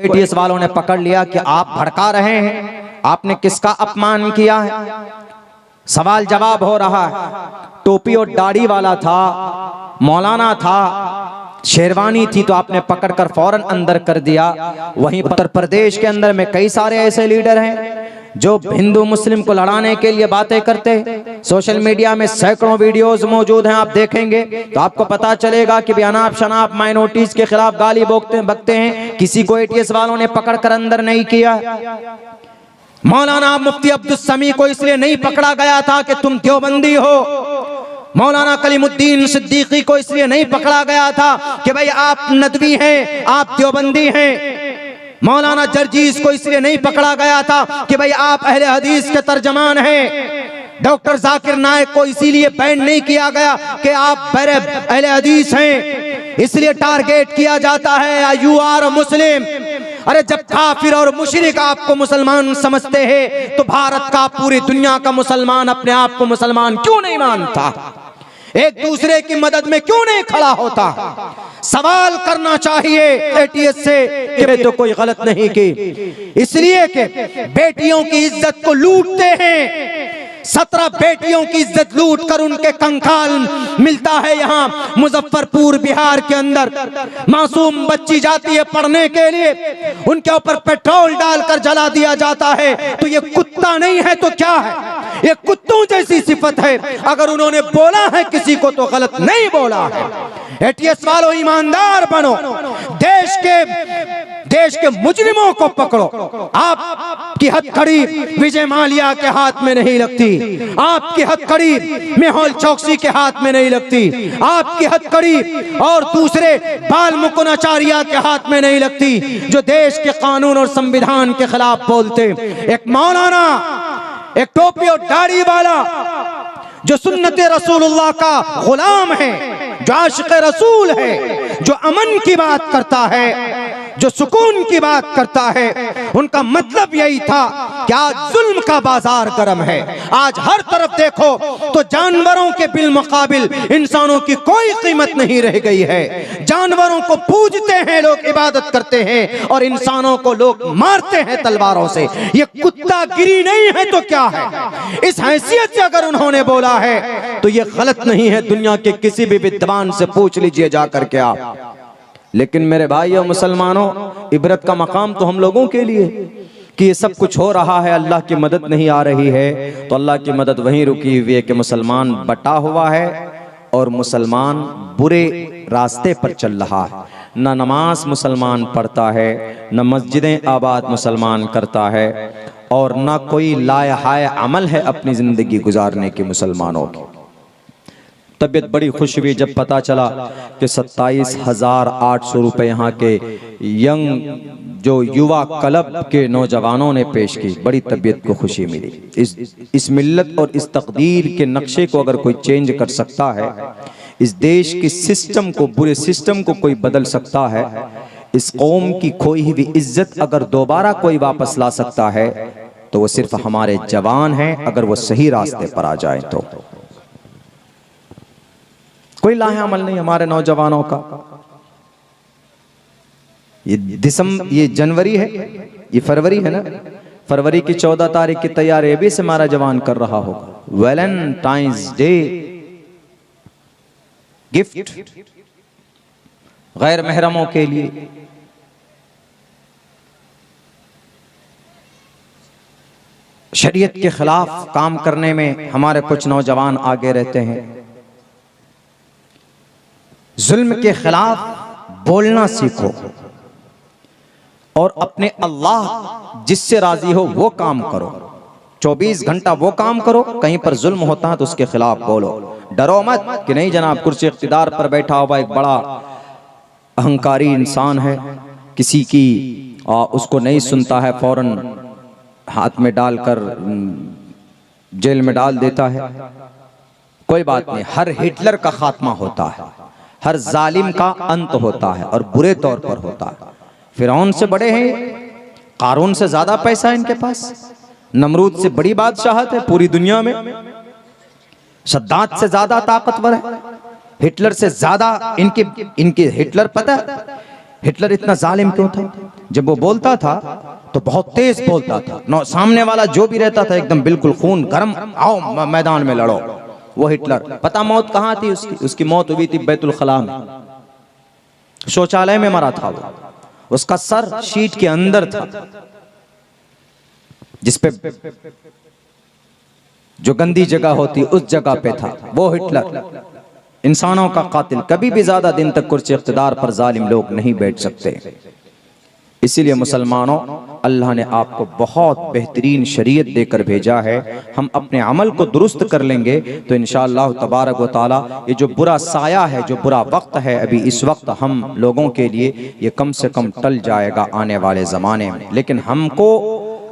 ATS वालों ने पकड़ लिया कि आप भड़का रहे हैं, आपने किसका अपमान किया है। सवाल जवाब हो रहा है। टोपी और दाढ़ी वाला था, मौलाना था, शेरवानी थी, तो आपने पकड़कर फौरन अंदर कर दिया। वहीं उत्तर प्रदेश के अंदर में कई सारे ऐसे लीडर हैं जो हिंदू मुस्लिम को लड़ाने के लिए बातें करते हैं। सोशल मीडिया में सैकड़ों वीडियोस मौजूद हैं, आप देखेंगे तो आपको पता चलेगा कि अनाप शनाप माइनॉरिटीज के खिलाफ गाली बकते हैं। किसी को एटीएस वालों ने पकड़कर अंदर नहीं किया। मौलाना मुफ्ती अब्दुल समी को इसलिए नहीं पकड़ा गया था कि तुम देवबंदी हो। मौलाना कलीमुद्दीन सिद्दीकी को इसलिए नहीं पकड़ा गया था कि भाई आप नदवी हैं, आप देवबंदी हैं। मौलाना जर्जीस को इसलिए नहीं पकड़ा गया था कि भाई आप अहले हदीस के तर्जमान हैं। डॉक्टर जाकिर नायक को इसीलिए बैन नहीं किया गया कि आप अहले हदीस हैं, इसलिए टारगेट किया जाता है यू आर मुस्लिम। अरे जब काफिर और मुशरिक आपको मुसलमान समझते हैं तो भारत का, पूरी दुनिया का मुसलमान अपने आप को मुसलमान क्यों नहीं मानता? एक दूसरे की मदद में क्यों नहीं खड़ा होता? सवाल करना चाहिए एटीएस से कि तो कोई गलत नहीं की, इसलिए कि बेटियों की इज्जत को लूटते हैं। 17 बेटियों की इज्जत लूट कर उनके कंकाल मिलता है यहाँ मुजफ्फरपुर बिहार के अंदर। मासूम बच्ची जाती है पढ़ने के लिए, उनके ऊपर पेट्रोल डालकर जला दिया जाता है। तो ये कुत्ता नहीं है तो क्या है? ये कुत्तों जैसी सिफत है। अगर उन्होंने बोला है किसी को तो गलत नहीं बोला है। एटीएस वालों ईमानदार बनो, देश के मुजरिमों को पकड़ो। आपकी हथकड़ी विजय माल्या के हाथ में नहीं लगती, आपकी हथकड़ी मेहुल चौकसी के हाथ में नहीं लगती, आपकी हथकड़ी और दूसरे बाल मुकुंदाचार्य के हाथ में नहीं लगती जो देश के कानून और संविधान के खिलाफ बोलते। एक मौलाना, एक टोपी और दाढ़ी वाला जो सुन्नत रसूलुल्लाह का गुलाम है, जो आशिक़ रसूल है, जो अमन की बात करता है, जो सुकून की बात करता है, उनका मतलब यही था कि आज जुल्म का बाजार गर्म है। आज हर तरफ देखो तो जानवरों के बिल मुकाबिल इंसानों की कोई कीमत नहीं रह गई है। जानवरों को पूजते हैं लोग, इबादत करते हैं, और इंसानों को लोग मारते हैं तलवारों से। ये कुत्तागिरी नहीं है तो क्या है? इस हैसियत से अगर उन्होंने बोला है तो ये गलत नहीं है। दुनिया के किसी भी विद्वान से पूछ लीजिए जाकर के आप। लेकिन मेरे भाई और मुसलमानों, इबरत का मकाम तो हम लोगों के लिए कि ये सब कुछ हो रहा है, अल्लाह की मदद नहीं आ रही है। तो अल्लाह की मदद वहीं रुकी हुई है कि मुसलमान बटा हुआ है और मुसलमान बुरे रास्ते पर चल रहा है। न नमाज मुसलमान पढ़ता है, न मस्जिदें आबाद मुसलमान करता है, और न कोई लायहाय अमल है अपनी ज़िंदगी गुजारने की मुसलमानों की। तबीयत बड़ी खुश हुई जब पता चला कि 27,800 रुपये यहाँ के यंग जो युवा क्लब के नौजवानों ने पेश की। बड़ी तबीयत को खुशी मिली। इस मिल्लत और इस तकदीर के नक्शे को अगर कोई चेंज कर सकता है, इस देश के सिस्टम को, बुरे सिस्टम को कोई बदल सकता है, इस कौम की खोई हुई इज्जत अगर दोबारा कोई वापस ला सकता है तो वो सिर्फ हमारे जवान हैं, अगर वो सही रास्ते पर आ जाए तो। कोई लाहे अमल नहीं हमारे नौजवानों का। ये जनवरी है, ये फरवरी है ना, फरवरी की 14 तारीख की तैयारी भी से हमारा जवान कर रहा होगा। वैलेंटाइंस डे गिफ्ट गैर महरमों के लिए। शरीयत के खिलाफ काम करने में हमारे कुछ नौजवान आगे रहते हैं। जुल्म के खिलाफ बोलना सीखो और अपने अल्लाह जिससे राजी हो वो काम करो। 24 घंटा वो काम करो, कहीं पर जुल्म होता है तो उसके खिलाफ बोलो। डरो मत कि नहीं जनाब कुर्सी इख्तिदार पर बैठा हुआ एक बड़ा अहंकारी इंसान है, किसी की उसको नहीं सुनता है, फौरन हाथ में डालकर जेल में डाल देता है। कोई बात नहीं, हर हिटलर का खात्मा होता है, हर जालिम का अंत होता है और बुरे तौर पर होता है। फिरौन से बड़े हैं, कारून से ज्यादा पैसा है इनके पास, नमरूद से बड़ी बादशाहत है पूरी दुनिया में, सद्दात से ज्यादा ताकतवर है, हिटलर से ज्यादा इनके हिटलर पता है हिटलर इतना जालिम क्यों था? जब वो बोलता था तो बहुत तेज बोलता था, सामने वाला जो भी रहता था एकदम बिल्कुल खून गर्म, आओ मैदान में लड़ो। वो हिटलर, पता मौत कहाँ थी उसकी मौत हुई थी बैतुल खला में, शौचालय में मरा था वो। उसका सर शीट के अंदर था, जिसपे जो गंदी जगह होती उस जगह पे था। वो हिटलर इंसानों का कातिल। कभी भी ज्यादा दिन तक कुर्सी इख्तिदार पर जालिम लोग नहीं बैठ सकते। इसीलिए मुसलमानों, अल्लाह ने आपको बहुत बेहतरीन शरीयत देकर भेजा है। हम अपने अमल को दुरुस्त कर लेंगे तो इंशाअल्लाह तबारक व तआला ये जो बुरा साया है, जो बुरा वक्त है अभी इस वक्त हम लोगों के लिए, ये कम से कम टल जाएगा आने वाले ज़माने में। लेकिन हमको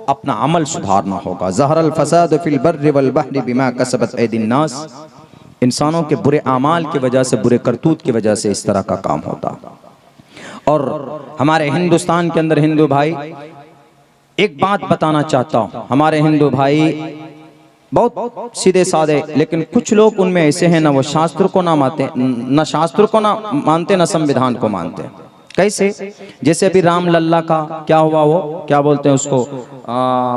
अपना अमल सुधारना होगा। ज़हरल फसाद फिल बर्रि वल बहरि बिमा कसबत ऐदिन नास। इंसानों के बुरे आमाल की वजह से, बुरे करतूत की वजह से इस तरह का काम होता। और हमारे हिंदुस्तान के अंदर हिंदू भाई, एक बात बताना चाहता हूँ, हमारे हिंदू भाई बहुत सीधे साधे, लेकिन कुछ लोग उनमें ऐसे हैं ना वो शास्त्र को ना मानते, न शास्त्र को ना मानते, न संविधान को मानते। कैसे? जैसे अभी राम लल्ला का क्या हुआ, वो क्या बोलते हैं उसको,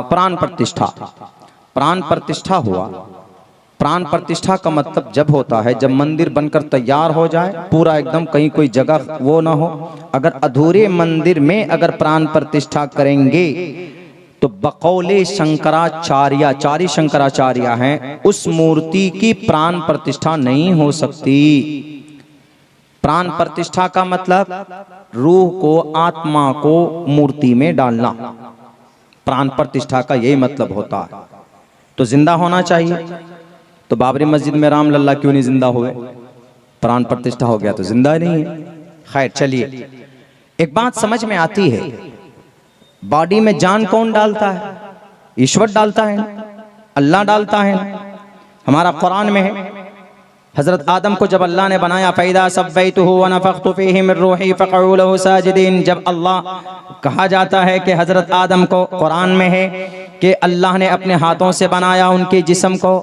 प्राण प्रतिष्ठा। प्राण प्रतिष्ठा हुआ। प्राण प्रतिष्ठा का मतलब जब होता है जब मंदिर बनकर तैयार हो जाए, पूरा एकदम, कहीं कोई जगह वो ना हो। अगर अधूरे मंदिर में अगर प्राण प्रतिष्ठा करेंगे तो बकौले शंकराचार्य, चारि शंकराचार्य हैं, उस मूर्ति की प्राण प्रतिष्ठा नहीं हो सकती। प्राण प्रतिष्ठा का मतलब रूह को, आत्मा को मूर्ति में डालना। प्राण प्रतिष्ठा का यही मतलब होता है। तो जिंदा होना चाहिए। तो बाबरी मस्जिद में राम लल्ला क्यों नहीं जिंदा हुए? प्राण प्रतिष्ठा हो गया तो जिंदा नहीं है। खैर चलिए, एक बात समझ में आती है, बॉडी में जान कौन डालता है? ईश्वर डालता है, अल्लाह डालता है। हमारा कुरान में है, हजरत आदम को जब अल्लाह ने बनाया, फैदा सब्बैतुहु व नफख्तु फीहि मिन रूही फक़ऊ लहु साजिदीन। जब अल्लाह कहा जाता है कि हजरत आदम को, कुरान में है कि अल्लाह ने अपने हाथों से बनाया उनके जिस्म को,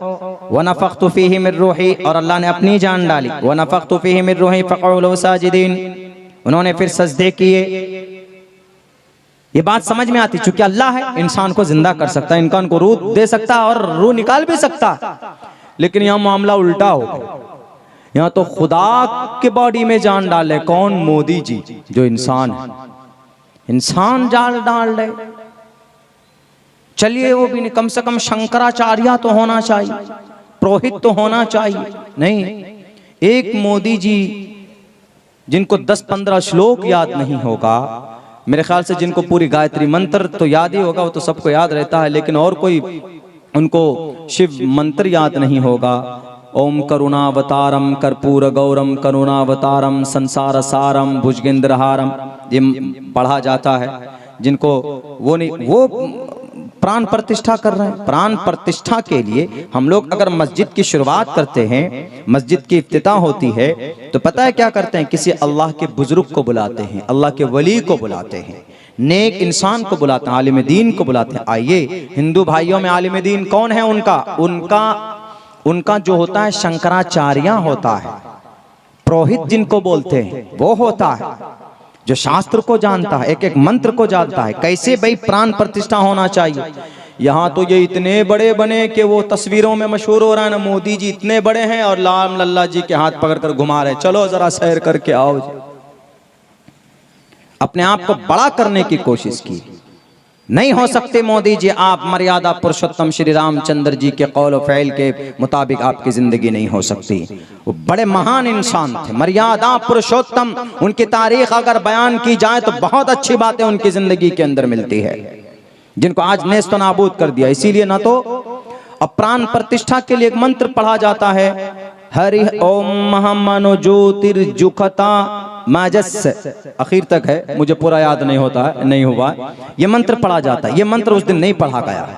व नफख्तु फीहि मिन रूही, और अल्लाह ने अपनी जान डाली, व नफख्तु फीहि मिन रूही फक़ऊ लहु साजिदीन। उन्होंने फिर सजदे किए। ये बात समझ में आती, चूंकि अल्लाह है, इंसान को जिंदा कर सकता है, इंसान को रूह दे सकता है और रूह निकाल भी सकता है। लेकिन यहाँ मामला उल्टा हो गया। यहाँ तो खुदा के बॉडी में जान डाले कौन? मोदी जी, जो इंसान है, इंसान जान डाल दे। चलिए वो भी नहीं, कम से कम शंकराचार्य तो होना चाहिए, पुरोहित तो होना चाहिए। नहीं, एक मोदी जी जिनको 10-15 श्लोक याद नहीं होगा, मेरे ख्याल से जिनको पूरी गायत्री मंत्र तो याद ही होगा, वो तो सबको याद रहता है, लेकिन और कोई उनको शिव मंत्र याद नहीं होगा। ओम करुणावतारम कर्पूर गौरम करुणावतारम संसार सारम भुजगेंद्रहारम, ये पढ़ा जाता है। जिनको वो नहीं, वो प्राण प्रतिष्ठा कर रहे हैं। प्राण प्रतिष्ठा के लिए हम लोग अगर मस्जिद की शुरुआत करते हैं, मस्जिद की इफ्तिताह होती है, तो पता है क्या करते हैं? किसी अल्लाह के बुजुर्ग को बुलाते हैं, अल्लाह के वली को बुलाते हैं, नेक इंसान को बुलाते हैं, आलिम दीन को बुलाते हैं। आइए, हिंदू भाइयों में आलिम दीन कौन है? उनका जो होता है शंकराचार्य होता है। पुरोहित जिनको बोलते हैं वो होता है जो शास्त्र को जानता है, एक एक मंत्र को जानता है। कैसे भाई प्राण प्रतिष्ठा होना चाहिए। यहाँ तो ये इतने बड़े बने कि वो तस्वीरों में मशहूर हो रहा है ना, मोदी जी इतने बड़े हैं और राम लल्ला जी के हाथ पकड़कर घुमा रहे, चलो जरा सैर करके आओ। अपने आप को बड़ा करने की कोशिश की। नहीं हो सकते मोदी जी आप। मर्यादा पुरुषोत्तम श्री रामचंद्र जी के कौल और फ़ैल के मुताबिक आपकी जिंदगी नहीं हो सकती। वो बड़े महान इंसान थे, मर्यादा पुरुषोत्तम। उनकी तारीख अगर बयान की जाए तो बहुत अच्छी बातें उनकी जिंदगी के अंदर मिलती है, जिनको आज नेस्त नाबूद कर दिया। इसीलिए ना तो प्राण प्रतिष्ठा के लिए एक मंत्र पढ़ा जाता है, हरि ओम महमनो ज्योतिर्जुखता माजस, आखिर तक है, मुझे पूरा याद नहीं होता है, नहीं हुआ। ये मंत्र पढ़ा जाता है। ये मंत्र उस दिन नहीं पढ़ा गया है।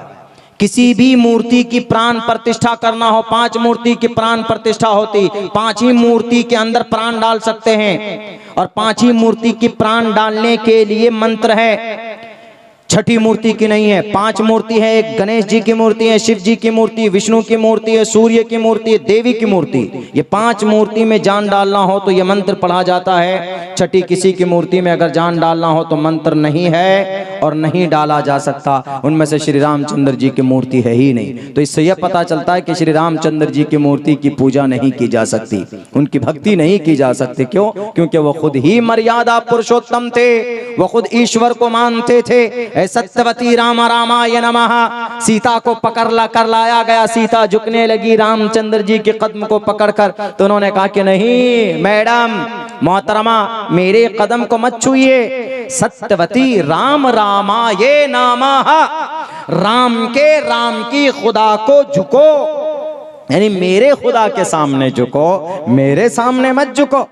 किसी भी मूर्ति की प्राण प्रतिष्ठा करना हो, 5 मूर्ति की प्राण प्रतिष्ठा होती, 5 ही मूर्ति के अंदर प्राण डाल सकते हैं। और 5 ही मूर्ति की प्राण डालने के लिए मंत्र है, छठी मूर्ति की नहीं है, 5 मूर्ति है। एक गणेश जी की मूर्ति है, शिव जी की मूर्ति, विष्णु की मूर्ति है, सूर्य की मूर्ति है, देवी की मूर्ति। ये 5 मूर्ति में जान डालना हो तो ये मंत्र पढ़ा जाता है। छठी किसी की मूर्ति में अगर जान डालना हो तो मंत्र नहीं है और नहीं डाला जा सकता। उनमें से श्री रामचंद्र जी की मूर्ति है ही नहीं। तो इससे यह पता चलता है कि श्री रामचंद्र जी की मूर्ति की पूजा नहीं की जा सकती, उनकी भक्ति नहीं की जा सकती। क्यों? क्योंकि वो खुद ही मर्यादा पुरुषोत्तम थे, वो खुद ईश्वर को मानते थे। सत्यवती राम रामाय नमः। सीता को पकड़ कर लाया गया, सीता झुकने लगी रामचंद्र जी के कदम को पकड़कर, तो उन्होंने कहा कि नहीं मैडम मोहतरमा, मेरे कदम को मत छूइए। सत्यवती राम रामाय नमः, राम की खुदा को झुको, यानी मेरे खुदा के सामने झुको, मेरे सामने मत झुको।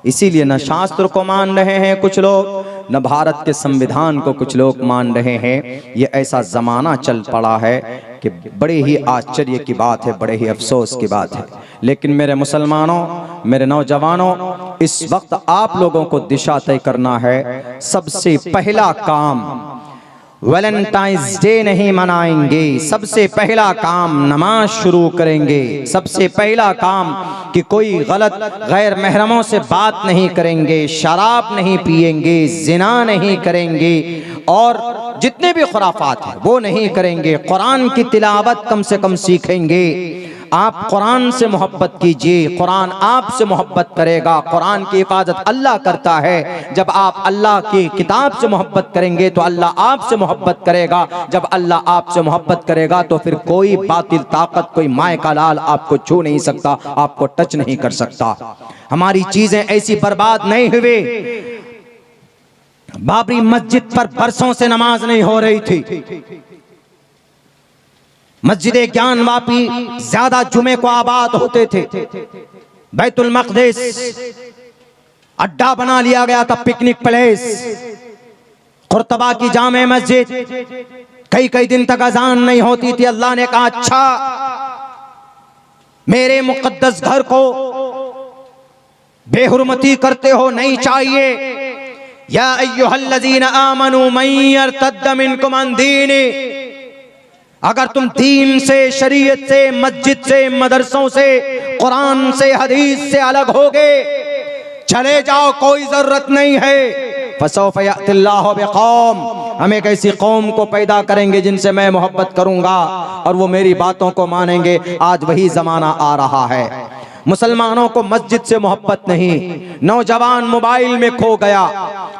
इसीलिए न शास्त्र को मान रहे हैं कुछ लोग, न भारत के संविधान को कुछ लोग मान रहे हैं। ये ऐसा जमाना चल पड़ा है कि बड़े ही आश्चर्य की बात है, बड़े ही अफसोस की बात है। लेकिन मेरे मुसलमानों, मेरे नौजवानों, इस वक्त आप लोगों को दिशा तय करना है। सबसे पहला काम वैलेंटाइंस डे नहीं मनाएंगे, सबसे पहला काम नमाज शुरू करेंगे। सबसे पहला काम कि कोई गलत गैर महरमों से बात नहीं करेंगे, शराब नहीं पिएंगे, जिना नहीं करेंगे और जितने भी खुराफात हैं वो नहीं करेंगे। कुरान की तिलावत कम से कम सीखेंगे। आप कुरान से मोहब्बत कीजिए, कुरान आपसे मोहब्बत करेगा। कुरान की हिफाजत अल्लाह करता है। जब आप अल्लाह की किताब से मोहब्बत करेंगे तो अल्लाह आपसे मोहब्बत करेगा। जब अल्लाह आपसे मोहब्बत करेगा तो फिर कोई बातिल ताकत, कोई माय का लाल आपको छू नहीं सकता, आपको टच नहीं कर सकता। हमारी चीजें ऐसी बर्बाद नहीं हुए। बाबरी मस्जिद पर बरसों से नमाज नहीं हो रही थी। मस्जिद ज्ञान वापी ज्यादा जुमे को आबाद होते थे। बैतुल मक़दिस अड्डा बना लिया गया था, पिकनिक प्लेस। कुर्तबा की जामे मस्जिद कई कई दिन तक अजान नहीं होती थी। अल्लाह ने कहा अच्छा, मेरे मुक़द्दस घर को बेहुरमती करते हो, नहीं चाहिए। या अय्युहल्लज़ीना आमनू मन यर्तद्द मिनकुम अन दीनी, अगर तुम दीन से, शरीयत से, मस्जिद से, मदरसों से, कुरान से, हदीस से अलग होगे, चले जाओ, कोई जरूरत नहीं है। फसौफ यअतिल्लाहु बिक़ौम, हम एक ऐसी कौम को पैदा करेंगे जिनसे मैं मोहब्बत करूंगा और वो मेरी बातों को मानेंगे। आज वही जमाना आ रहा है। मुसलमानों को मस्जिद से मोहब्बत नहीं, नौजवान मोबाइल में खो गया।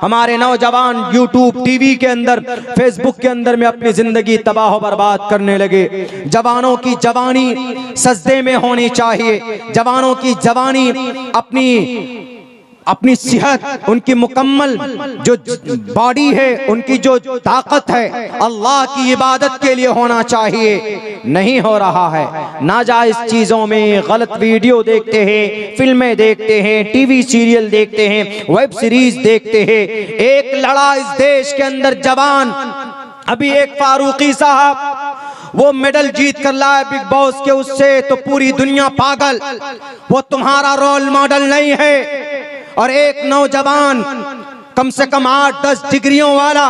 हमारे नौजवान यूट्यूब, टीवी के अंदर, फेसबुक के अंदर में अपनी जिंदगी तबाह बर्बाद करने लगे। जवानों की जवानी सजदे में होनी चाहिए। जवानों की जवानी अपनी सेहत, उनकी मुकम्मल जो बॉडी है, उनकी जो ताकत है, अल्लाह की इबादत के लिए होना चाहिए। नहीं हो रहा है। नाजायज चीजों में गलत वीडियो देखते हैं, फिल्में देखते हैं, टीवी सीरियल देखते हैं, वेब सीरीज देखते हैं। एक लड़ा इस देश के अंदर जवान, अभी एक फारूकी साहब वो मेडल जीत कर लाए बिग बॉस के, उससे तो पूरी दुनिया पागल। वो तुम्हारा रोल मॉडल नहीं है। और एक नौजवान कम से कम 8-10 डिग्रियों वाला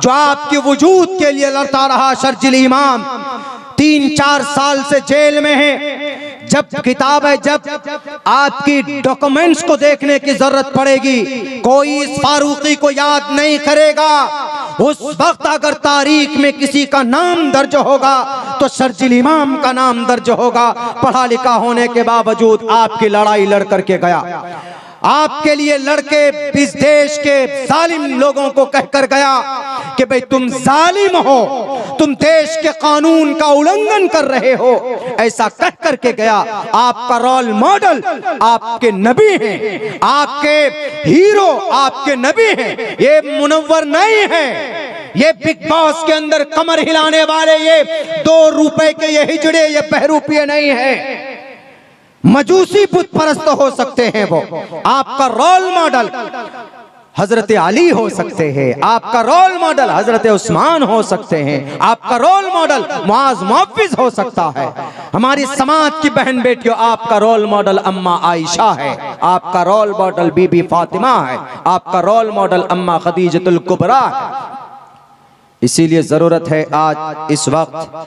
जो आपके वजूद के लिए लड़ता रहा, शर्जिल इमाम 3-4 साल से जेल में है। जब किताब है, जब आपकी डॉक्यूमेंट्स को देखने की जरूरत पड़ेगी, कोई इस फारूकी को याद नहीं करेगा। उस वक्त अगर तारीख में किसी का नाम दर्ज होगा तो शर्जिल इमाम का नाम दर्ज होगा। पढ़ा लिखा होने के बावजूद आपकी लड़ाई लड़ करके गया। आपके लिए लड़के इस देश के जालिम लोगों को कहकर गया कि भाई तुम जालिम हो, तुम देश के कानून का उल्लंघन कर रहे हो, ऐसा कह करके गया। आपका रोल मॉडल आपके नबी हैं, आपके हीरो आपके नबी हैं, ये मुनव्वर नहीं है। ये बिग बॉस के अंदर कमर हिलाने वाले, ये 2 रुपए के ये हिजड़े, ये बहरूपिये नहीं है। मजूसी बुत परस्त हो सकते हैं वो। आपका रोल मॉडल हजरत अली हो सकते हैं, आपका रोल मॉडल हजरत उस्मान हो सकते हैं, आपका रोल मॉडल मुआज मुअव्विज हो सकता है। हमारी समाज की बहन बेटियों, आपका रोल मॉडल अम्मा आयशा है, आपका रोल मॉडल बीबी फातिमा है, आपका रोल मॉडल अम्मा खदीजतुल कुबरा है। इसीलिए ज़रूरत है आज इस वक्त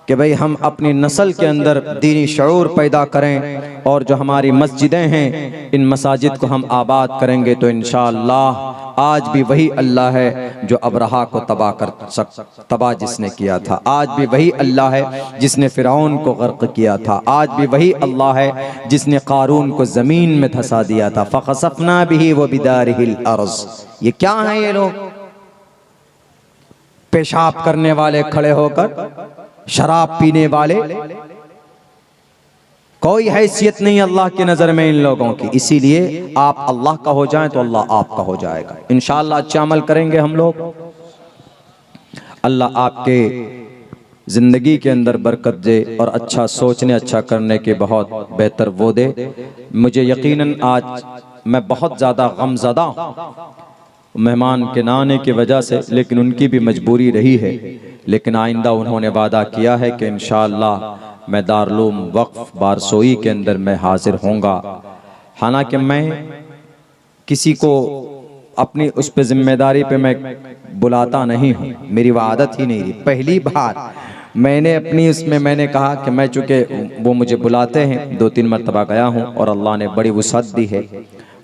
कि भाई हम अपनी नस्ल के अंदर दीनी शऊर पैदा करें और जो हमारी मस्जिदें हैं इन मसाजिद को हम आबाद करेंगे तो इंशाअल्लाह आज भी वही अल्लाह है जो अबरहा को तबाह जिसने किया था, आज भी वही अल्लाह है जिसने फिरौन को गर्क किया था, आज भी वही अल्लाह है जिसने कारून को ज़मीन में धंसा दिया था। फ़ख़सफ़ना बिही व बिदारिहिल अर्ज़। ये क्या है ये लोग? पेशाब करने वाले खड़े होकर, शराब पीने वाले, कोई हैसियत नहीं अल्लाह की नज़र में इन लोगों की। इसीलिए आप अल्लाह का हो जाएं तो अल्लाह आपका हो जाएगा इंशाअल्लाह। अच्छा अमल करेंगे हम लोग, अल्लाह आपके ज़िंदगी के अंदर बरकत दे और अच्छा सोचने अच्छा करने के बहुत बेहतर वो दे। मुझे यकीनन आज मैं बहुत ज़्यादा गमज़दा हूँ मेहमान के ना आने की वजह से, लेकिन उनकी भी मजबूरी रही है। लेकिन आइंदा उन्होंने वादा किया है कि इंशाअल्लाह मैं दारुल वक्फ बारसोई के अंदर मैं हाजिर होऊंगा। हालांकि मैं किसी को अपनी उस पे जिम्मेदारी पे मैं बुलाता नहीं हूँ, मेरी वो आदत ही नहीं रही। पहली बार मैंने अपनी उसमें मैंने कहा कि मैं चूँकि वो मुझे बुलाते हैं, 2-3 मरतबा गया हूँ और अल्लाह ने बड़ी वसअत दी है।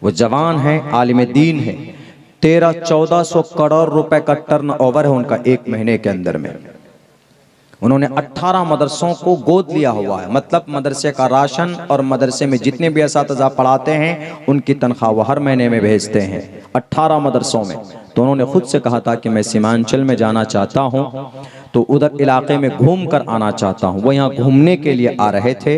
वो जवान है, आलिम दीन है, 1300-1400 करोड़ रुपए का टर्न ओवर है उनका एक महीने के अंदर में। उन्होंने 18 मदरसों को गोद लिया हुआ है, मतलब मदरसे का राशन और मदरसे में जितने भी असातिज़ा पढ़ाते हैं उनकी तनख्वाह वो हर महीने में भेजते हैं 18 मदरसों में। तो उन्होंने खुद से कहा था कि मैं सीमांचल में जाना चाहता हूँ, तो उधर इलाके में घूम कर आना चाहता हूँ। वो यहाँ घूमने के लिए आ रहे थे।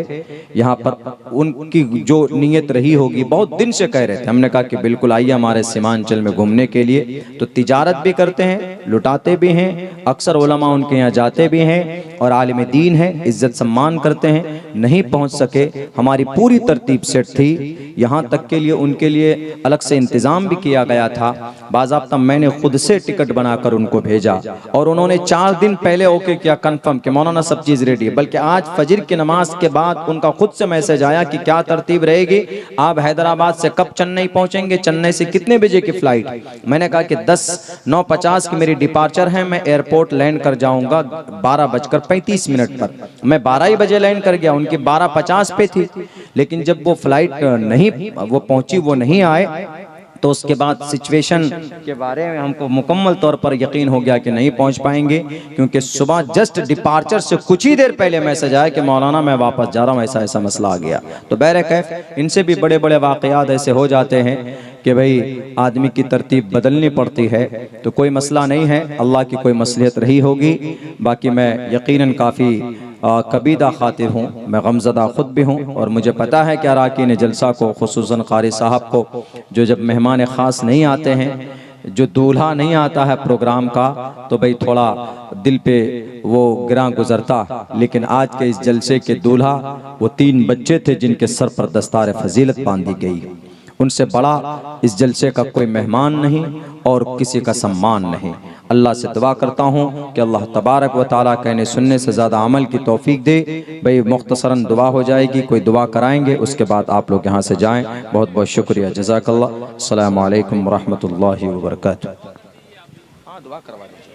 यहाँ पर उनकी जो नीयत रही होगी, बहुत दिन से कह रहे थे, हमने कहा कि बिल्कुल आइए हमारे सीमांचल में घूमने के लिए। तो तिजारत भी करते हैं, लुटाते भी हैं, अक्सर उलमा उनके यहाँ जाते भी हैं और आलिम दीन है, इज्जत सम्मान करते हैं। नहीं पहुँच सके, हमारी पूरी तरतीब सेट थी, यहाँ तक के लिए उनके लिए अलग से इंतज़ाम भी किया गया था। बाज़ाब्ता मैंने खुद से टिकट बनाकर उनको भेजा और उन्होंने 4 दिन पहले ओके किया कंफर्म कि मौलाना सब चीज़ रेडी है। बल्कि आज फजर की नमाज के बाद उनका खुद से मैसेज आया कि क्या तरतीब रहेगी, आप हैदराबाद से कब चेन्नई पहुंचेंगे, चेन्नई से कितने बजे की फ्लाइट। मैंने कहा कि 10:09:50 की मेरी डिपार्चर है, मैं एयरपोर्ट लैंड कर जाऊंगा 12:35 पर। मैं 12 ही बजे लैंड कर गया, उनकी 12:50 पे थी। लेकिन जब वो फ्लाइट नहीं वो पहुंची, वो नहीं आए, तो उसके बाद सिचुएशन के बारे में हमको मुकम्मल तौर पर यकीन हो गया कि नहीं पहुंच पाएंगे, क्योंकि सुबह जस्ट डिपार्चर से कुछ ही देर पहले मैसेज आया कि मौलाना मैं वापस जा रहा हूं, ऐसा ऐसा मसला आ गया। तो बहरकैफ इनसे भी बड़े बड़े वाक़यात ऐसे हो जाते हैं कि भाई आदमी की तरतीब बदलनी पड़ती है। तो कोई मसला नहीं है, अल्लाह की कोई मसलियत रही होगी। बाकी मैं यकीनन काफ़ी कबीदा खातिर हूँ, मैं गमज़दा ख़ुद भी हूँ और मुझे पता है कि अराकीन जलसा को, खुसूसन क़ारी साहब को, जो जब मेहमान ख़ास नहीं आते हैं, जो दूल्हा नहीं आता है प्रोग्राम का, तो भाई थोड़ा दिल पे वो गिरा गुजरता। लेकिन आज के इस जलसे के दूल्हा वो 3 बच्चे थे जिनके सर पर दस्तार फजीलत बांधी गई। उनसे बड़ा इस जलसे का कोई मेहमान नहीं और किसी का सम्मान नहीं। अल्लाह से दुआ करता हूँ कि अल्लाह तबारक व तआला कहने सुनने से ज़्यादा अमल की तौफीक दे। भाई मुख्तसरन दुआ हो जाएगी, कोई दुआ कराएंगे, उसके बाद आप लोग यहाँ से जाएं। बहुत बहुत शुक्रिया, जज़ाकल्लाह। अस्सलामु अलैकुम व रहमतुल्लाहि व बरकातुहू। हाँ, दुआ करवा दीजिए।